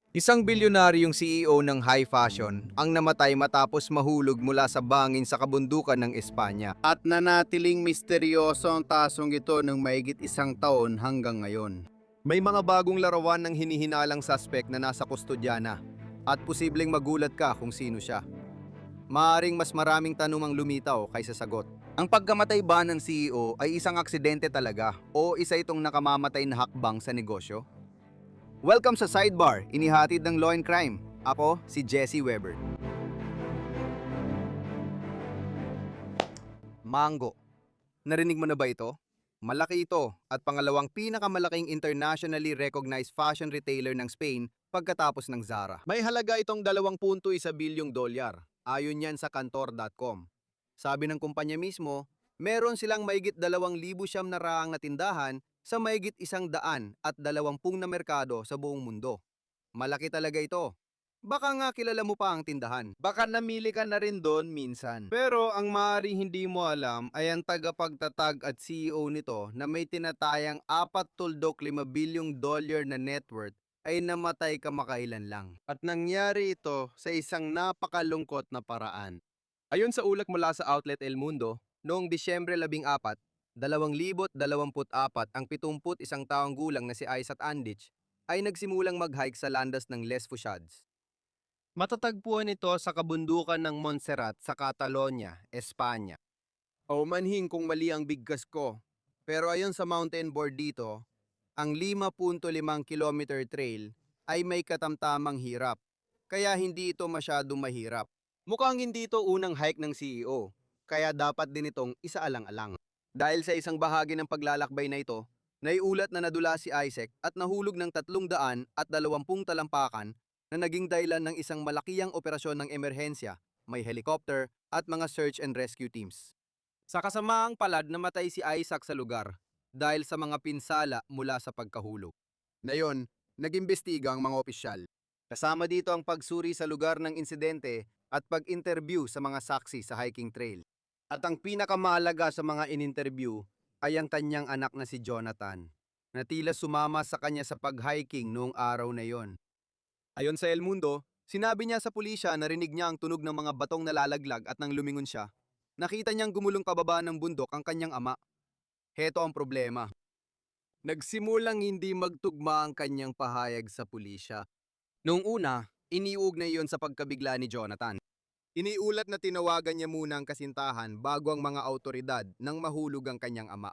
Isang bilyonaryong CEO ng high fashion ang namatay matapos mahulog mula sa bangin sa kabundukan ng Espanya. At nanatiling misteryoso ang tasong ito ng mahigit isang taon hanggang ngayon. May mga bagong larawan ng hinihinalang suspect na nasa kustodya na at posibleng magulat ka kung sino siya. Maaring mas maraming tanong ang lumitaw kaysa sagot. Ang pagkamatay ba ng CEO ay isang aksidente talaga o isa itong nakamamatay na hakbang sa negosyo? Welcome sa Sidebar, inihatid ng Law and Crime. Ako si Jesse Weber. Mango. Narinig mo na ba ito? Malaki ito at pangalawang pinakamalaking internationally recognized fashion retailer ng Spain pagkatapos ng Zara. May halaga itong 2.1 bilyong dolyar, ayon yan sa Kantor.com. Sabi ng kumpanya mismo, meron silang mahigit 2,000 na raang na tindahan sa mahigit 120 na merkado sa buong mundo. Malaki talaga ito. Baka nga kilala mo pa ang tindahan. Baka namili ka na rin doon minsan. Pero ang maaaring hindi mo alam ay ang tagapagtatag at CEO nito na may tinatayang 4.5 bilyong dolyar na net worth ay namatay kamakailan lang. At nangyari ito sa isang napakalungkot na paraan. Ayon sa ulat mula sa outlet El Mundo, noong Disyembre 14, 2024 ang 71 taong gulang na si Isaac Andich ay nagsimulang mag-hike sa landas ng Les Fouchades. Matatagpuan ito sa kabundukan ng Montserrat sa Catalonia, Espanya. O manhing kung mali ang bigkas ko, pero ayon sa mountain board dito, ang 5.5 kilometer trail ay may katamtamang hirap, kaya hindi ito masyadong mahirap. Mukhang hindi ito unang hike ng CEO, kaya dapat din itong isaalang-alang. Dahil sa isang bahagi ng paglalakbay na ito, naiulat na nadula si Isaac at nahulog ng 320 talampakan na naging dahilan ng isang malakihang operasyon ng emerhensya, may helicopter at mga search and rescue teams. Sa kasamaang palad namatay si Isaac sa lugar dahil sa mga pinsala mula sa pagkahulog. Ngayon, nag-imbestiga ang mga opisyal. Kasama dito ang pagsuri sa lugar ng insidente at pag-interview sa mga saksi sa hiking trail. At ang pinakamahalaga sa mga in-interview ay ang kanyang anak na si Jonathan, na tila sumama sa kanya sa pag-hiking noong araw na yon. Ayon sa El Mundo, sinabi niya sa pulisya na rinig niya ang tunog ng mga batong nalalaglag at nang lumingon siya, nakita niyang gumulong pababa ng bundok ang kanyang ama. Heto ang problema. Nagsimulang hindi magtugma ang kanyang pahayag sa pulisya. Noong una, iniugnay iyon sa pagkabigla ni Jonathan. Iniulat na tinawagan niya muna ang kasintahan bago ang mga autoridad nang mahulog ang kanyang ama.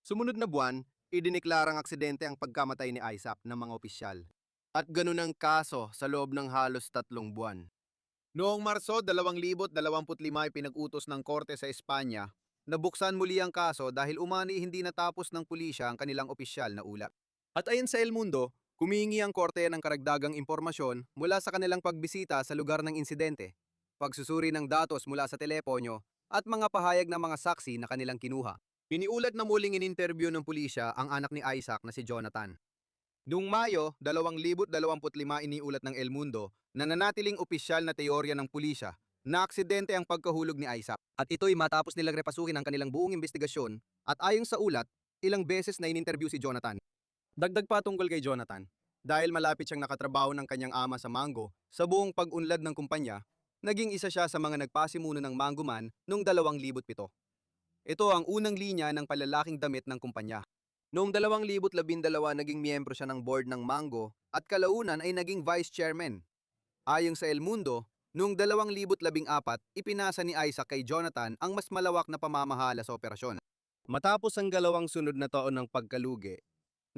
Sumunod na buwan, idiniklarang aksidente ang pagkamatay ni Isaac ng mga opisyal. At ganun ang kaso sa loob ng halos 3 buwan. Noong Marso 2025 ay pinag-utos ng korte sa Espanya na buksan muli ang kaso dahil umani hindi natapos ng pulisya ang kanilang opisyal na ulat. At ayon sa El Mundo, humihingi ang korte ng karagdagang impormasyon mula sa kanilang pagbisita sa lugar ng insidente, pagsusuri ng datos mula sa teleponyo at mga pahayag ng mga saksi na kanilang kinuha. Iniulat na muling in-interview ng pulisya ang anak ni Isaac na si Jonathan. Noong Mayo 2025 iniulat ng El Mundo na nanatiling opisyal na teorya ng pulisya na aksidente ang pagkahulog ni Isaac. At ito'y matapos nilang repasukin ang kanilang buong investigasyon at ayon sa ulat, ilang beses na in-interview si Jonathan. Dagdag pa tungkol kay Jonathan, dahil malapit siyang nakatrabaho ng kanyang ama sa Mango sa buong pag-unlad ng kumpanya, naging isa siya sa mga nagpasimuno ng Mango Man noong 2007. Ito ang unang linya ng palalaking damit ng kumpanya. Noong 2012 naging miyembro siya ng board ng Mango at kalaunan ay naging vice chairman. Ayon sa El Mundo, noong 2014 ipinasa ni Isaac kay Jonathan ang mas malawak na pamamahala sa operasyon. Matapos ang 2 sunod na taon ng pagkalugi,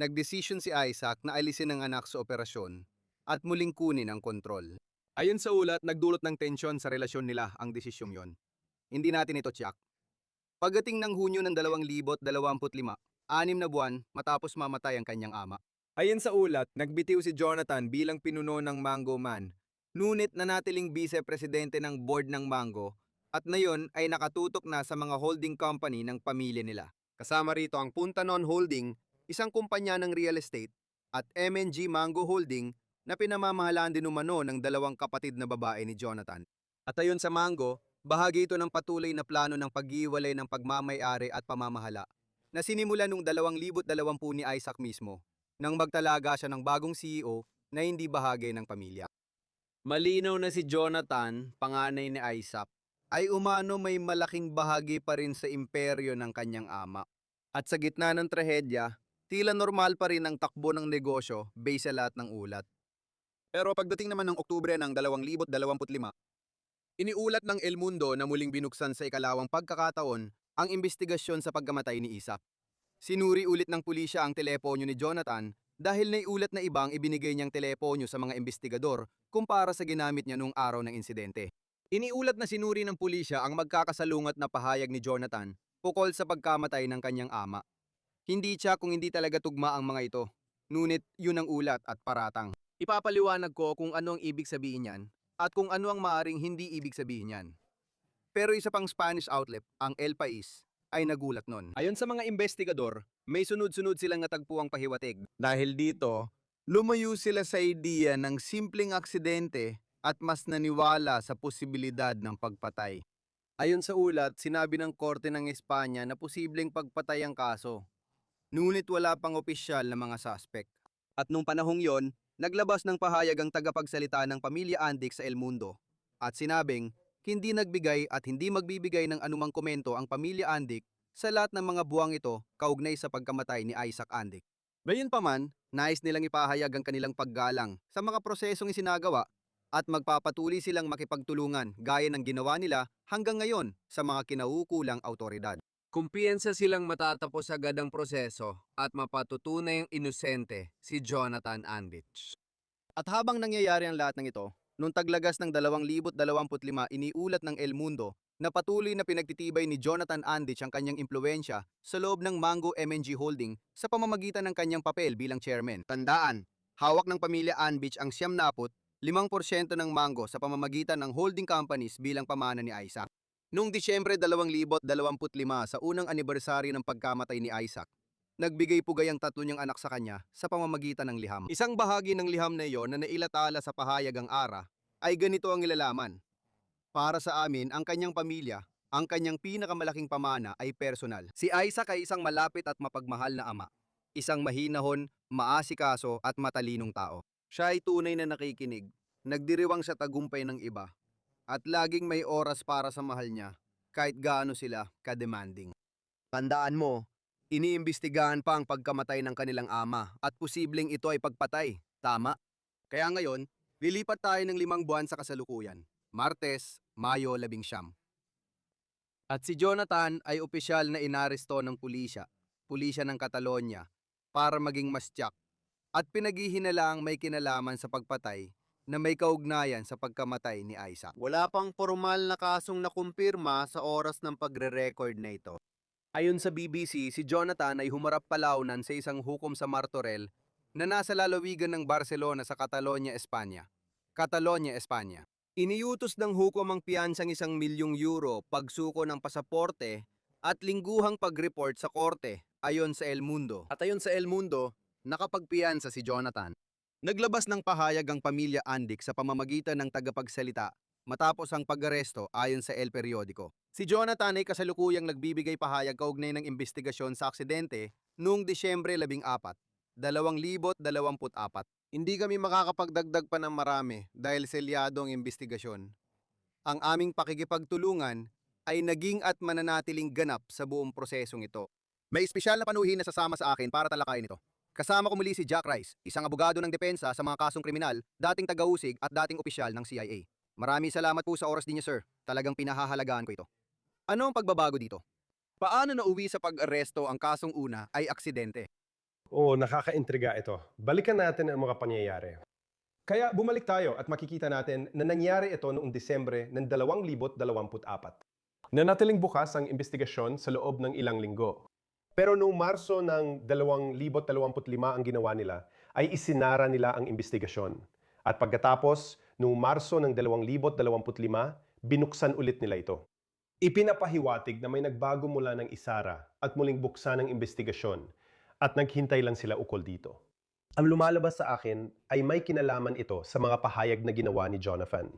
nagdesisyon si Isaac na alisin ang anak sa operasyon at muling kunin ang kontrol. Ayon sa ulat, nagdulot ng tensyon sa relasyon nila ang desisyong yon. Hindi natin ito tiyak. Pagdating ng Hunyo ng 2025, 6 na buwan matapos mamatay ang kanyang ama. Ayon sa ulat, nagbitiw si Jonathan bilang pinuno ng Mango Man, ngunit nanatiling vice-presidente ng board ng Mango at ngayon ay nakatutok na sa mga holding company ng pamilya nila. Kasama rito ang Puntanon Holding, isang kumpanya ng real estate, at MNG Mango Holding na pinamamahalaan din umano ng 2 kapatid na babae ni Jonathan. At ayon sa Mango, bahagi ito ng patuloy na plano ng paghiwalay ng pagmamay-ari at pamamahala na sinimula noong 2020 ni Isaac mismo nang magtalaga siya ng bagong CEO na hindi bahagi ng pamilya. Malinaw na si Jonathan, panganay ni Isaac, Ay umano may malaking bahagi pa rin sa imperyo ng kanyang ama. At sa gitna ng trahedya, tila normal pa rin ang takbo ng negosyo base sa lahat ng ulat. Pero pagdating naman ng Oktubre ng 2025, iniulat ng El Mundo na muling binuksan sa ikalawang pagkakataon ang investigasyon sa pagkamatay ni Isaac. Sinuri ulit ng pulisya ang teleponyo ni Jonathan dahil naiulat na ibang ibinigay niyang teleponyo sa mga investigador kumpara sa ginamit niya noong araw ng insidente. Iniulat na sinuri ng pulisya ang magkakasalungat na pahayag ni Jonathan ukol sa pagkamatay ng kanyang ama. Hindi siya kung hindi talaga tugma ang mga ito, ngunit yun ang ulat at paratang. Ipapaliwanag ko kung ano ang ibig sabihin niyan at kung ano ang maaring hindi ibig sabihin niyan. Pero isa pang Spanish outlet, ang El País, ay nagulat nun. Ayon sa mga investigador, may sunod-sunod silang natagpuang pahiwatig. Dahil dito, lumayo sila sa ideya ng simpleng aksidente at mas naniwala sa posibilidad ng pagpatay. Ayon sa ulat, sinabi ng Korte ng Espanya na posibleng pagpatay ang kaso. Ngunit wala pang opisyal na mga suspect. At nung panahong yon, naglabas ng pahayag ang tagapagsalita ng pamilya Andic sa El Mundo at sinabing hindi nagbigay at hindi magbibigay ng anumang komento ang pamilya Andic sa lahat ng mga buwang ito kaugnay sa pagkamatay ni Isaac Andic. Gayunpaman, nais nilang ipahayag ang kanilang paggalang sa mga prosesong isinagawa at magpapatuloy silang makipagtulungan gaya ng ginawa nila hanggang ngayon sa mga kinaukulang autoridad. kumpiyensa silang matatapos agad ang proseso at mapatutunay ang inosente si Jonathan Andich. At habang nangyayari ang lahat ng ito, noong taglagas ng 2025 iniulat ng El Mundo na patuloy na pinagtitibay ni Jonathan Andich ang kanyang impluensya sa loob ng Mango MNG Holding sa pamamagitan ng kanyang papel bilang chairman. Tandaan, hawak ng pamilya Andich ang 75% ng Mango sa pamamagitan ng holding companies bilang pamana ni Isaac. Noong Disyembre 2025 sa unang anibersaryo ng pagkamatay ni Isaac, nagbigay pugay ang tatlo niyang anak sa kanya sa pamamagitan ng liham. Isang bahagi ng liham na iyon na nailatala sa pahayag ang ARA ay ganito ang ilalaman. Para sa amin, ang kanyang pamilya, ang kanyang pinakamalaking pamana ay personal. Si Isaac ay isang malapit at mapagmahal na ama. Isang mahinahon, maasikaso at matalinong tao. Siya ay tunay na nakikinig, nagdiriwang sa tagumpay ng iba, at laging may oras para sa mahal niya kahit gaano sila ka-demanding. Tandaan mo, iniimbestigahan pa ang pagkamatay ng kanilang ama at posibleng ito ay pagpatay. Tama? Kaya ngayon, lilipat tayo ng 5 buwan sa kasalukuyan. Martes, Mayo 11. At si Jonathan ay opisyal na inaresto ng pulisya ng Catalonia, para maging mas tiyak at pinaghihinalaang may kinalaman sa pagpatay na may kaugnayan sa pagkamatay ni Isaac. Wala pang formal na kasong nakumpirma sa oras ng pagre-record na ito. Ayon sa BBC, si Jonathan ay humarap palaunan sa isang hukom sa Martorell na nasa lalawigan ng Barcelona sa Catalonia, Espanya. Iniutos ng hukom ang piyansang €1,000,000, pagsuko ng pasaporte at lingguhang pag-report sa korte ayon sa El Mundo. At ayon sa El Mundo, nakapagpiyansa si Jonathan. Naglabas ng pahayag ang pamilya Andic sa pamamagitan ng tagapagsalita matapos ang pag-aresto ayon sa El Periodico. Si Jonathan ay kasalukuyang nagbibigay pahayag kaugnay ng investigasyon sa aksidente noong Disyembre 14, 2024. Hindi kami makakapagdagdag pa ng marami dahil selyado ang investigasyon. Ang aming pakikipagtulungan ay naging at mananatiling ganap sa buong prosesong ito. May espesyal na panuhin na sasama sa akin para talakayin ito. Kasama ko muli si Jack Rice, isang abogado ng depensa sa mga kasong kriminal, dating tagausig at dating opisyal ng CIA. Maraming salamat po sa oras din niyo, sir. Talagang pinahahalagaan ko ito. Ano ang pagbabago dito? Paano nauwi sa pag-aresto ang kasong una ay aksidente? Oo, nakakaintriga ito. Balikan natin ang mga pangyayari. Kaya bumalik tayo at makikita natin na nangyari ito noong Disyembre ng 2024. Nanatiling bukas ang investigasyon sa loob ng ilang linggo. Pero noong Marso ng 2025 ang ginawa nila, ay isinara nila ang investigasyon. At pagkatapos, noong Marso ng 2025, binuksan ulit nila ito. Ipinapahiwatig na may nagbago mula ng isara at muling buksan ang investigasyon at naghintay lang sila ukol dito. Ang lumalabas sa akin ay may kinalaman ito sa mga pahayag na ginawa ni Jonathan.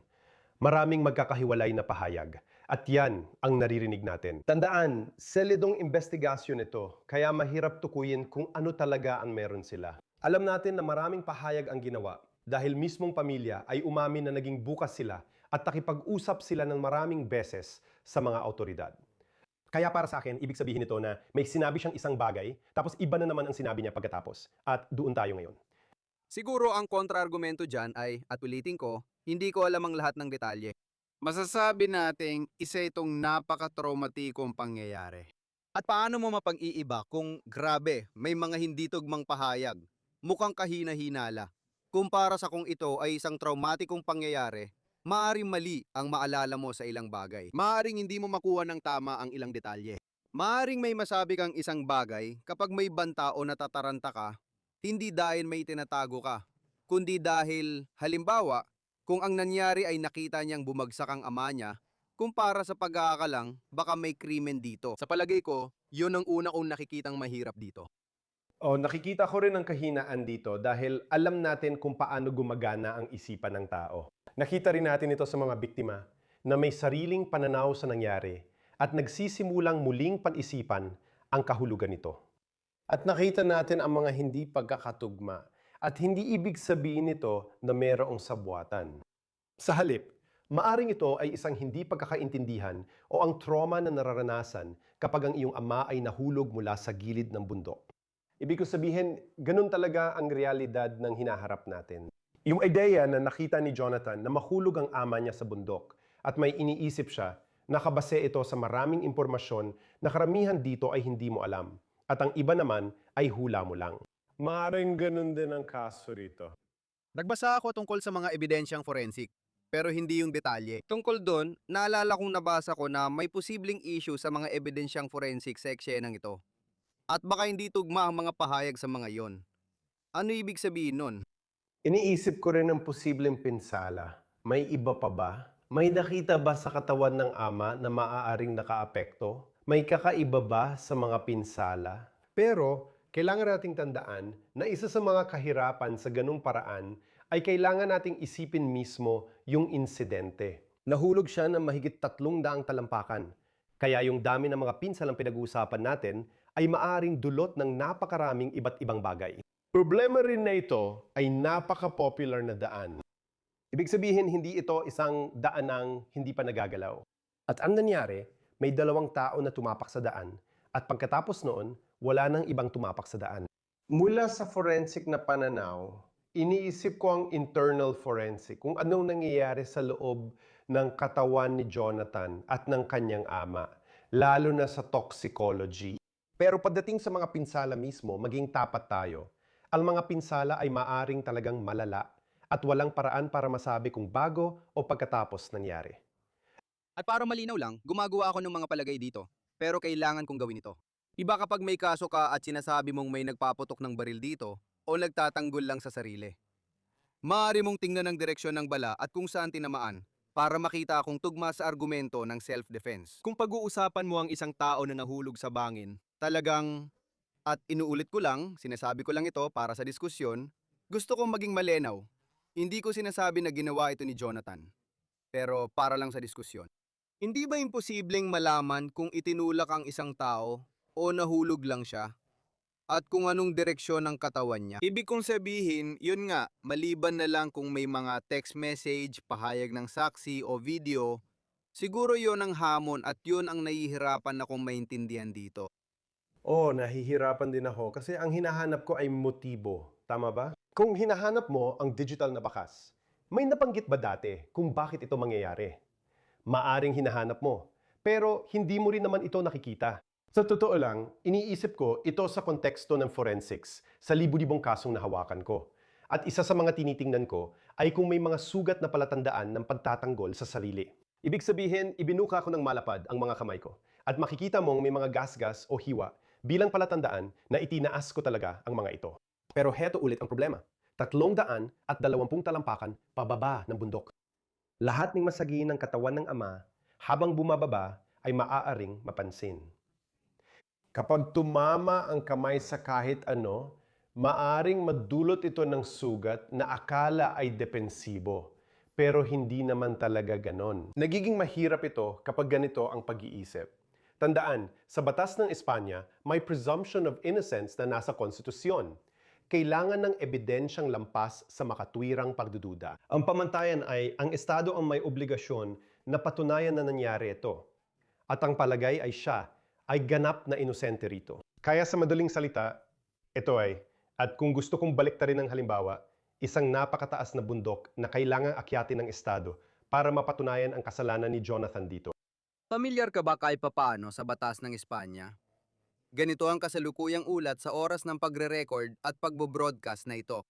Maraming magkakahiwalay na pahayag at yan ang naririnig natin. Tandaan, selidong investigasyon ito kaya mahirap tukuyin kung ano talaga ang meron sila. Alam natin na maraming pahayag ang ginawa dahil mismong pamilya ay umamin na naging bukas sila at nakipag-usap sila ng maraming beses sa mga autoridad. Kaya para sa akin, ibig sabihin nito na may sinabi siyang isang bagay, tapos iba na naman ang sinabi niya pagkatapos. At doon tayo ngayon. Siguro ang kontraargumento dyan ay, at ulitin ko, hindi ko alam ang lahat ng detalye. Masasabi nating isa itong napaka-traumatikong pangyayari. At paano mo mapag-iiba kung grabe, may mga hindi tugmang pahayag, mukhang kahina-hinala, kumpara sa kung ito ay isang traumatikong pangyayari, maaaring mali ang maalala mo sa ilang bagay. Maaaring hindi mo makuha ng tama ang ilang detalye. Maaaring may masabi kang isang bagay kapag may banta o natataranta ka, hindi dahil may tinatago ka, kundi dahil, halimbawa, kung ang nangyari ay nakita niyang bumagsak ang ama niya, kumpara sa pag-aakalang baka may krimen dito. Sa palagay ko, yun ang una kong nakikitang mahirap dito. Nakikita ko rin ang kahinaan dito dahil alam natin kung paano gumagana ang isipan ng tao. Nakita rin natin ito sa mga biktima na may sariling pananaw sa nangyari at nagsisimulang muling pan-isipan ang kahulugan nito. At nakita natin ang mga hindi pagkakatugma at hindi ibig sabihin nito na mayroong sabwatan. Sa halip, maaring ito ay isang hindi pagkakaintindihan o ang trauma na nararanasan kapag ang iyong ama ay nahulog mula sa gilid ng bundok. Ibig ko sabihin, ganun talaga ang realidad ng hinaharap natin. Yung ideya na nakita ni Jonathan na mahulog ang ama niya sa bundok at may iniisip siya, nakabase ito sa maraming impormasyon na karamihan dito ay hindi mo alam at ang iba naman ay hula mo lang. Maring ganun din ang kaso rito. Nagbasa ako tungkol sa mga ebidensyang forensic, pero hindi yung detalye. Tungkol doon, naalala kong nabasa ko na may posibleng issue sa mga ebidensyang forensic sa eksenang ito. At baka hindi tugma ang mga pahayag sa mga yon. Ano ibig sabihin nun? Iniisip ko rin ang posibleng pinsala. May iba pa ba? May nakita ba sa katawan ng ama na maaaring nakaapekto? May kakaiba ba sa mga pinsala? Pero, kailangan nating tandaan na isa sa mga kahirapan sa ganung paraan ay kailangan nating isipin mismo yung insidente. Nahulog siya ng mahigit 300 talampakan. Kaya yung dami ng mga pinsalang pinag-uusapan natin ay maaaring dulot ng napakaraming iba't ibang bagay. Problema rin na ito ay napaka-popular na daan. Ibig sabihin, hindi ito isang daanang hindi pa nagagalaw. At ang nangyari, may 2 tao na tumapak sa daan at pagkatapos noon, wala nang ibang tumapak sa daan. Mula sa forensic na pananaw, iniisip ko ang internal forensic, kung anong nangyayari sa loob ng katawan ni Jonathan at ng kanyang ama, lalo na sa toxicology. Pero pagdating sa mga pinsala mismo, maging tapat tayo. Ang mga pinsala ay maaring talagang malala at walang paraan para masabi kung bago o pagkatapos nangyari. At para malinaw lang, gumagawa ako ng mga palagay dito, pero kailangan kong gawin ito. Iba kapag may kaso ka at sinasabi mong may nagpaputok ng baril dito o nagtatanggol lang sa sarili. Maaari mong tingnan ang direksyon ng bala at kung saan tinamaan para makita kung tugma sa argumento ng self-defense. Kung pag-uusapan mo ang isang tao na nahulog sa bangin, talagang, at inuulit ko lang, sinasabi ko lang ito para sa diskusyon, gusto kong maging malinaw. Hindi ko sinasabi na ginawa ito ni Jonathan, pero para lang sa diskusyon. Hindi ba imposibleng malaman kung itinulak ang isang tao o nahulog lang siya? At kung anong direksyon ng katawan niya? Ibig kong sabihin, yun nga, maliban na lang kung may mga text message, pahayag ng saksi o video, siguro yun ang hamon at yun ang nahihirapan na kong maintindihan dito. Nahihirapan din ako kasi ang hinahanap ko ay motibo. Tama ba? Kung hinahanap mo ang digital na bakas, may nabanggit ba dati kung bakit ito mangyayari? Maaring hinahanap mo, pero hindi mo rin naman ito nakikita. Sa totoo lang, iniisip ko ito sa konteksto ng forensics sa libu-libong kasong nahawakan ko. At isa sa mga tinitingnan ko ay kung may mga sugat na palatandaan ng pagtatanggol sa sarili. Ibig sabihin, ibinuka ko ng malapad ang mga kamay ko at makikita mong may mga gasgas o hiwa bilang palatandaan na itinaas ko talaga ang mga ito. Pero heto ulit ang problema. 320 talampakan pababa ng bundok. Lahat ng masagi ng katawan ng ama habang bumababa ay maaaring mapansin. Kapag tumama ang kamay sa kahit ano, maaring madulot ito ng sugat na akala ay depensibo. Pero hindi naman talaga ganon. Nagiging mahirap ito kapag ganito ang pag-iisip. Tandaan, sa batas ng Espanya, may presumption of innocence na nasa konstitusyon. kailangan ng ebidensyang lampas sa makatwirang pagdududa. Ang pamantayan ay ang Estado ang may obligasyon na patunayan na nangyari ito. At ang palagay ay siya ay ganap na inosente rito. Kaya sa madaling salita, ito ay, at kung gusto kong baliktarin ng halimbawa, isang napakataas na bundok na kailangang akyatin ng Estado para mapatunayan ang kasalanan ni Jonathan dito. Pamilyar ka ba kahit papaano sa batas ng Espanya? Ganito ang kasalukuyang ulat sa oras ng pagre-record at pagbo-broadcast na ito.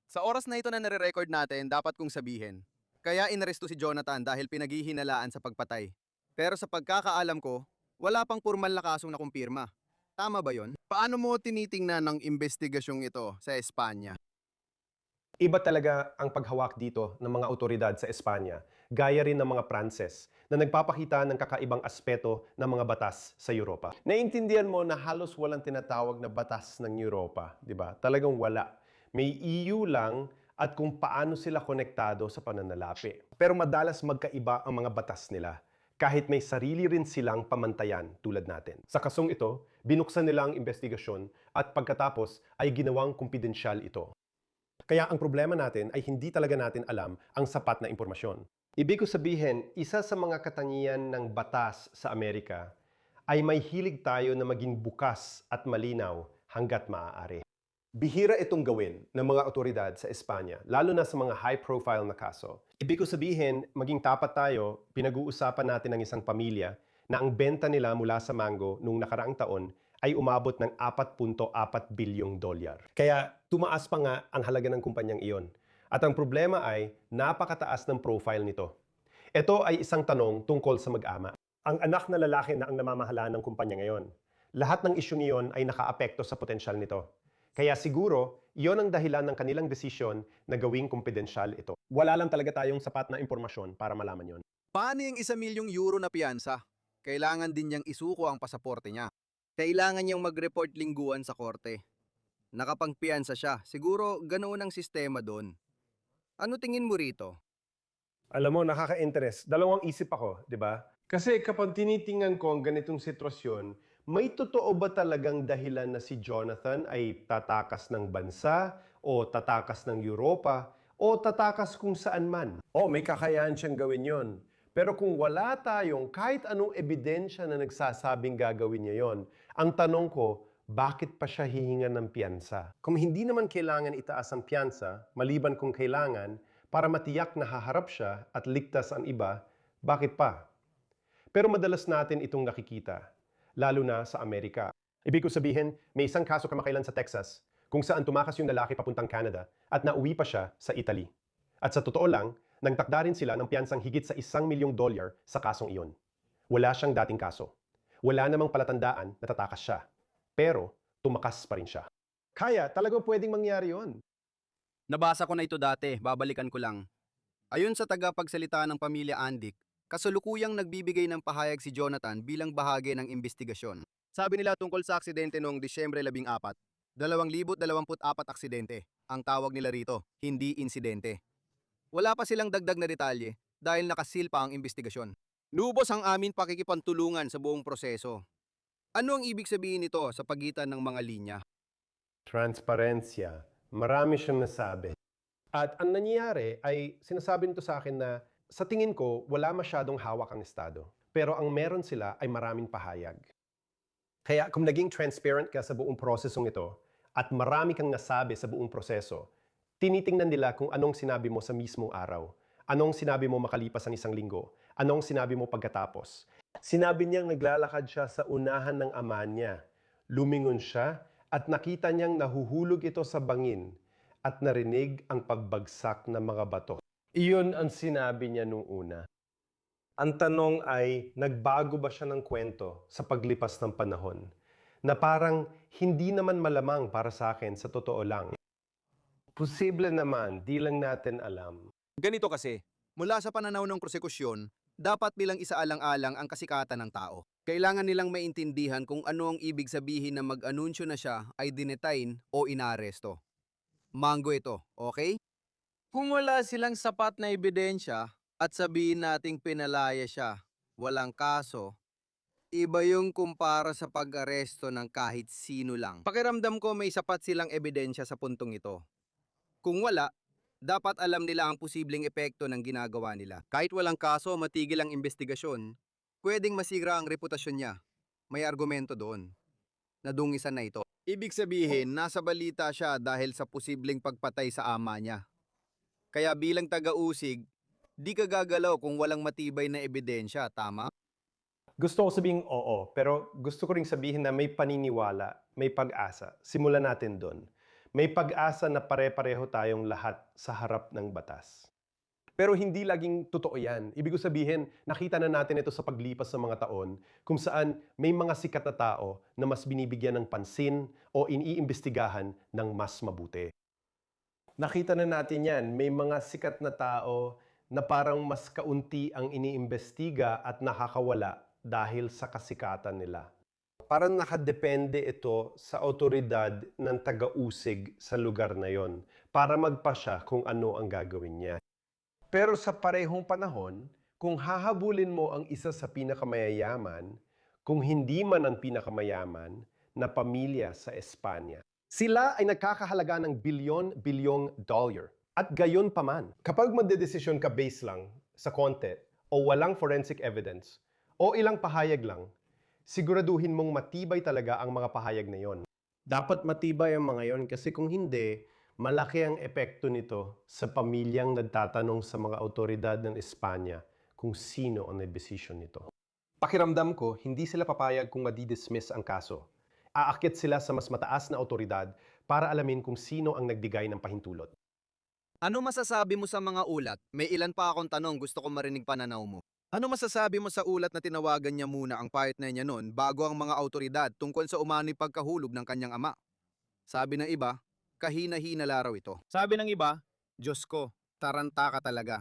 Sa oras na ito na nare-record natin, dapat kong sabihin. Kaya inaresto si Jonathan dahil pinaghihinalaan sa pagpatay. Pero sa pagkakaalam ko, wala pang pormal na kasong nakumpirma. Tama ba yon? Paano mo tinitingnan ng investigasyong ito sa Espanya? Iba talaga ang paghawak dito ng mga otoridad sa Espanya, gaya rin ng mga Pranses, na nagpapakita ng kakaibang aspeto ng mga batas sa Europa. Naiintindihan mo na halos walang tinatawag na batas ng Europa, di ba? Talagang wala. May EU lang at kung paano sila konektado sa pananalapi. Pero madalas magkaiba ang mga batas nila, kahit may sarili rin silang pamantayan tulad natin. Sa kasong ito, binuksan nila ang investigasyon at pagkatapos ay ginawang kumpidensyal ito. Kaya ang problema natin ay hindi talaga natin alam ang sapat na impormasyon. Ibig ko sabihin, isa sa mga katangian ng batas sa Amerika ay may hilig tayo na maging bukas at malinaw hanggat maaari. Bihira itong gawin ng mga otoridad sa Espanya, lalo na sa mga high-profile na kaso. Ibig ko sabihin, maging tapat tayo, pinag-uusapan natin ng isang pamilya na ang benta nila mula sa mango nung nakaraang taon ay umabot ng 4.4 bilyong dolyar. Kaya tumaas pa nga ang halaga ng kumpanyang iyon. At ang problema ay napakataas ng profile nito. Ito ay isang tanong tungkol sa mag-ama. Ang anak na lalaki na ang namamahalaan ng kumpanya ngayon. Lahat ng isyong iyon ay nakaapekto sa potensyal nito. Kaya siguro, iyon ang dahilan ng kanilang desisyon na gawing kumpidensyal ito. Wala lang talaga tayong sapat na impormasyon para malaman yon. Paano yung €1,000,000 na piyansa? Kailangan din niyang isuko ang pasaporte niya. Kailangan niyang mag-report lingguan sa korte. Nakapagpiyansa siya. Siguro ganoon ang sistema doon. Ano tingin mo rito? Alam mo, nakaka-interest. Dalawang isip ako, di ba? Kasi kapag tinitingnan ko ang ganitong sitwasyon, may totoo ba talagang dahilan na si Jonathan ay tatakas ng bansa o tatakas ng Europa o tatakas kung saan man? May kakayahan siyang gawin yon. Pero kung wala tayong kahit anong ebidensya na nagsasabing gagawin niya yon, ang tanong ko, bakit pa siya hihingan ng piyansa? Kung hindi naman kailangan itaas ang piyansa, maliban kung kailangan, para matiyak na haharap siya at ligtas ang iba, bakit pa? Pero madalas natin itong nakikita, lalo na sa Amerika. Ibig ko sabihin, may isang kaso kamakailan sa Texas kung saan tumakas yung lalaki papuntang Canada at nauwi pa siya sa Italy. At sa totoo lang, nagtakda rin sila ng piyansang higit sa $1,000,000 sa kasong iyon. Wala siyang dating kaso. Wala namang palatandaan na tatakas siya. Pero tumakas pa rin siya. Kaya talagang pwedeng mangyari yon. Nabasa ko na ito dati, babalikan ko lang. Ayon sa tagapagsalita ng pamilya Andik, kasalukuyang nagbibigay ng pahayag si Jonathan bilang bahagi ng investigasyon. Sabi nila tungkol sa aksidente noong Disyembre 14, 2024 aksidente. Ang tawag nila rito, hindi insidente. Wala pa silang dagdag na detalye dahil nakasil pa ang investigasyon. Lubos ang amin pakikipantulungan sa buong proseso. Ano ang ibig sabihin nito sa pagitan ng mga linya? Transparensya. Marami siyang nasabi. At ang nangyayari ay sinasabi nito sa akin na sa tingin ko wala masyadong hawak ang Estado. Pero ang meron sila ay maraming pahayag. Kaya kung naging transparent ka sa buong prosesong ito at marami kang nasabi sa buong proseso, tinitingnan nila kung anong sinabi mo sa mismong araw. Anong sinabi mo makalipas ang isang linggo? Anong sinabi mo pagkatapos? Sinabi niyang naglalakad siya sa unahan ng ama niya. Lumingon siya at nakita niyang nahuhulog ito sa bangin at narinig ang pagbagsak ng mga bato. Iyon ang sinabi niya nung una. Ang tanong ay, nagbago ba siya ng kwento sa paglipas ng panahon? Na parang hindi naman malamang para sa akin sa totoo lang. Posible naman, di lang natin alam. Ganito kasi, mula sa pananaw ng prosekusyon, dapat nilang isaalang-alang ang kasikatan ng tao. Kailangan nilang maintindihan kung ano ang ibig sabihin na mag-anunsyo na siya ay dinetain o inaaresto. Mango ito, okay? Kung wala silang sapat na ebidensya at sabihin nating pinalaya siya, walang kaso, Iba yung kumpara sa pag-aresto ng kahit sino lang. Pakiramdam ko may sapat silang ebidensya sa puntong ito. Kung wala, dapat alam nila ang posibleng epekto ng ginagawa nila. Kahit walang kaso o matigil ang investigasyon, pwedeng masira ang reputasyon niya. May argumento doon. Nadungisan na ito. Ibig sabihin, nasa balita siya dahil sa posibleng pagpatay sa ama niya. Kaya bilang taga-usig, di ka gagalaw kung walang matibay na ebidensya, tama? Gusto ko sabihing oo, pero gusto ko ring sabihin na may paniniwala, may pag-asa. Simulan natin doon. May pag-asa na pare-pareho tayong lahat sa harap ng batas. Pero hindi laging totoo yan. Ibig ko sabihin, nakita na natin ito sa paglipas ng mga taon kung saan may mga sikat na tao na mas binibigyan ng pansin o iniimbestigahan ng mas mabuti. Nakita na natin yan. May mga sikat na tao na parang mas kaunti ang iniimbestiga at nakakawala dahil sa kasikatan nila. Parang nakadepende ito sa otoridad ng taga-usig sa lugar na yon para magpasya kung ano ang gagawin niya. Pero sa parehong panahon, kung hahabulin mo ang isa sa pinakamayayaman, kung hindi man ang pinakamayaman, na pamilya sa Espanya, sila ay nagkakahalaga ng bilyon-bilyong dollar. At gayon pa man, kapag magdedesisyon ka base lang sa konti o walang forensic evidence o ilang pahayag lang, siguraduhin mong matibay talaga ang mga pahayag na yon. Dapat matibay ang mga yon kasi kung hindi, malaki ang epekto nito sa pamilyang nagtatanong sa mga autoridad ng Espanya kung sino ang nag-desisyon nito. Pakiramdam ko, hindi sila papayag kung madi-dismiss ang kaso. Aakyat sila sa mas mataas na autoridad para alamin kung sino ang nagbigay ng pahintulot. Ano masasabi mo sa mga ulat? May ilan pa akong tanong, gusto ko marinig pananaw mo. Ano masasabi mo sa ulat na tinawagan niya muna ang partner niya noon bago ang mga autoridad tungkol sa umano'y pagkahulog ng kanyang ama? Sabi ng iba, kahina-hina laraw ito. Sabi ng iba, Diyos ko, taranta ka talaga.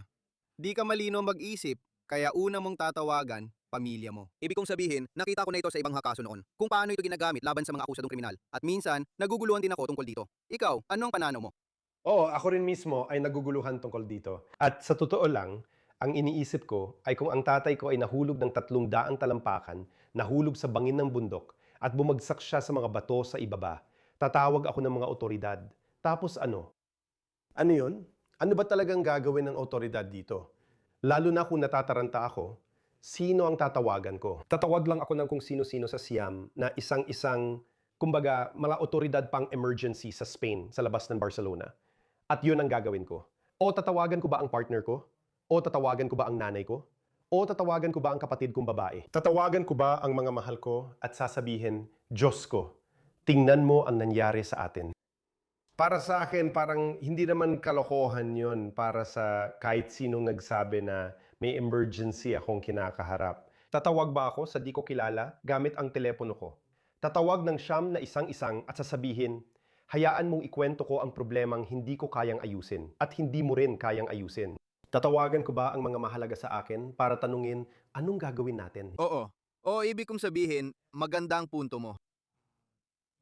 Di ka malino mag-isip, kaya una mong tatawagan, pamilya mo. Ibig kong sabihin, nakita ko na ito sa ibang hakaso noon, kung paano ito ginagamit laban sa mga akusadong kriminal. At minsan, naguguluhan din ako tungkol dito. Ikaw, anong pananaw mo? Oo, ako rin mismo ay naguguluhan tungkol dito. At sa totoo lang, ang iniisip ko ay kung ang tatay ko ay nahulog ng 300 talampakan, nahulog sa bangin ng bundok, at bumagsak siya sa mga bato sa ibaba, tatawag ako ng mga otoridad. Tapos ano? Ano yun? Ano ba talagang gagawin ng otoridad dito? Lalo na kung natataranta ako, sino ang tatawagan ko? Tatawag lang ako ng kung sino-sino sa Siam na isang-isang, kumbaga, mga otoridad pang emergency sa Spain, sa labas ng Barcelona. At yun ang gagawin ko. O tatawagan ko ba ang partner ko? O tatawagan ko ba ang nanay ko? O tatawagan ko ba ang kapatid kong babae? Tatawagan ko ba ang mga mahal ko at sasabihin, Diyos ko, tingnan mo ang nangyari sa atin. Para sa akin, parang hindi naman kalokohan yon para sa kahit sinong nagsabi na may emergency akong kinakaharap. Tatawag ba ako sa di ko kilala gamit ang telepono ko? Tatawag ng siyam na isang-isang at sasabihin, hayaan mong ikwento ko ang problemang hindi ko kayang ayusin at hindi mo rin kayang ayusin. Tatawagan ko ba ang mga mahalaga sa akin para tanungin anong gagawin natin? Oo. O ibig kong sabihin, maganda ang punto mo.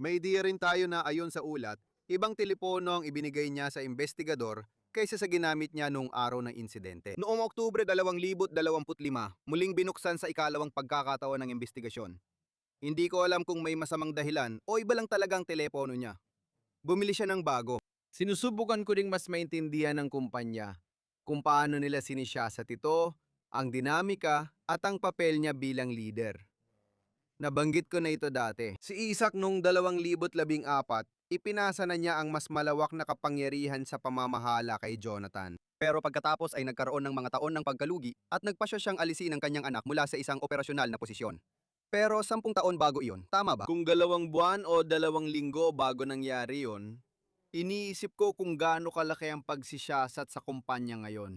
May idea rin tayo na ayon sa ulat, ibang telepono ang ibinigay niya sa investigador kaysa sa ginamit niya noong araw ng insidente. Noong Oktubre 2025, muling binuksan sa ikalawang pagkakataon ng investigasyon. Hindi ko alam kung may masamang dahilan o iba lang talagang telepono niya. Bumili siya ng bago. Sinusubukan ko ding mas maintindihan ng kumpanya kung paano nila sinisiyasat ito, ang dinamika at ang papel niya bilang leader. Nabanggit ko na ito dati. Si Isaac noong 2014, ipinasa na niya ang mas malawak na kapangyarihan sa pamamahala kay Jonathan. Pero pagkatapos ay nagkaroon ng mga taon ng pagkalugi at nagpasya siyang alisin ang kanyang anak mula sa isang operasyonal na posisyon. Pero 10 taon bago iyon, tama ba? Kung 2 buwan o 2 linggo bago nangyari yon, iniisip ko kung gaano kalaki ang pagsisiyasat sa kumpanya ngayon.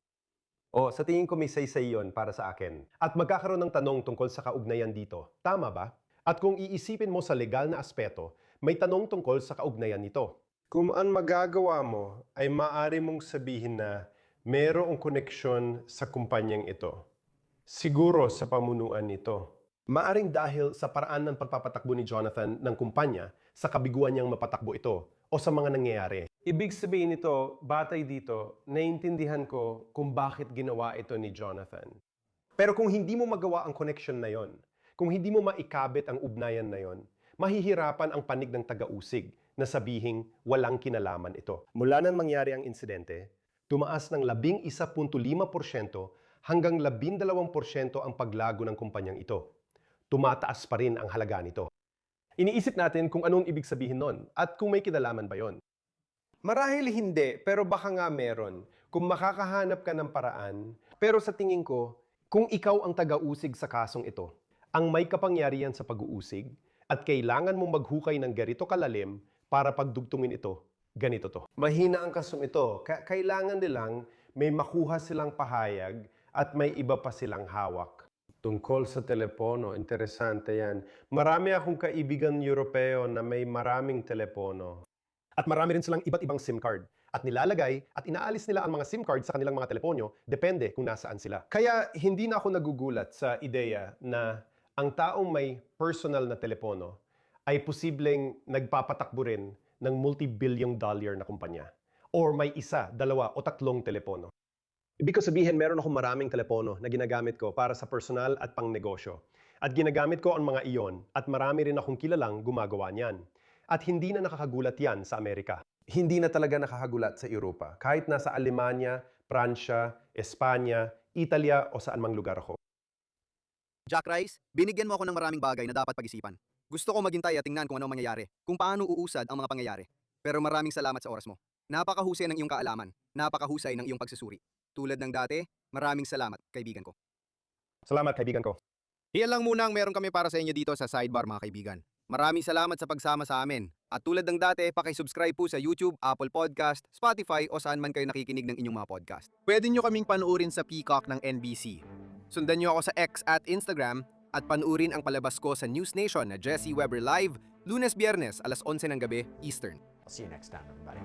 O, sa tingin ko may saysay yun para sa akin. At magkakaroon ng tanong tungkol sa kaugnayan dito. Tama ba? At kung iisipin mo sa legal na aspeto, may tanong tungkol sa kaugnayan nito. Kung ang magagawa mo ay maaari mong sabihin na mayroong koneksyon sa kumpanyang ito. Siguro sa pamunuan nito. Maaring dahil sa paraan ng pagpapatakbo ni Jonathan ng kumpanya sa kabiguan niyang mapatakbo ito o sa mga nangyayari. Ibig sabihin nito, batay dito, naiintindihan ko kung bakit ginawa ito ni Jonathan. Pero kung hindi mo magawa ang connection na yon, Kung hindi mo maikabit ang ugnayan na yon, mahihirapan ang panig ng taga-usig na sabihing walang kinalaman ito. Mula nang mangyari ang insidente, tumaas ng 11.5% hanggang 12% ang paglago ng kumpanyang ito. Tumataas pa rin ang halaga nito. Iniisip natin kung anong ibig sabihin nun at kung may kinalaman ba yon. Marahil hindi, pero baka nga meron. Kung makakahanap ka ng paraan. Pero sa tingin ko, kung ikaw ang taga-usig sa kasong ito, ang may kapangyarihan sa pag-uusig, at kailangan mong maghukay ng ganito kalalim para pagdugtungin ito, ganito to. Mahina ang kasong ito. Kailangan nilang may makuha silang pahayag at may iba pa silang hawak. Tungkol sa telepono, interesante yan. Marami akong kaibigan Europeo na may maraming telepono. At marami rin silang iba't ibang SIM card. At nilalagay at inaalis nila ang mga SIM card sa kanilang mga teleponyo, depende kung nasaan sila. Kaya hindi na ako nagugulat sa ideya na ang taong may personal na telepono ay posibleng nagpapatakbo rin ng multi-billion dollar na kumpanya. Or may isa, dalawa o tatlong telepono. Ibig ko sabihin, meron akong maraming telepono na ginagamit ko para sa personal at pang-negosyo. At ginagamit ko ang mga iyon at marami rin akong kilalang gumagawa niyan. At hindi na nakakagulat yan sa Amerika. Hindi na talaga nakakagulat sa Europa. Kahit nasa Alemanya, Pransya, Espanya, Italia o saan mang lugar ako. Jack Rice, binigyan mo ako ng maraming bagay na dapat pag-isipan. Gusto ko maghintay at tingnan kung ano ang mangyayari, kung paano uusad ang mga pangyayari. Pero maraming salamat sa oras mo. Napakahusay ng iyong kaalaman, napakahusay ng iyong pagsusuri. Tulad ng dati, maraming salamat, kaibigan ko. Salamat, kaibigan ko. Iyan lang muna ang meron kami para sa inyo dito sa Sidebar, mga kaibigan. Maraming salamat sa pagsama sa amin. At tulad ng dati, pakisubscribe po sa YouTube, Apple Podcast, Spotify o saan man kayo nakikinig ng inyong mga podcast. Pwede nyo kaming panuurin sa Peacock ng NBC. Sundan nyo ako sa X at Instagram at panuurin ang palabas ko sa News Nation na Jesse Weber Live, Lunes-Biyernes, alas 11 ng gabi, Eastern. I'll see you next time, everybody.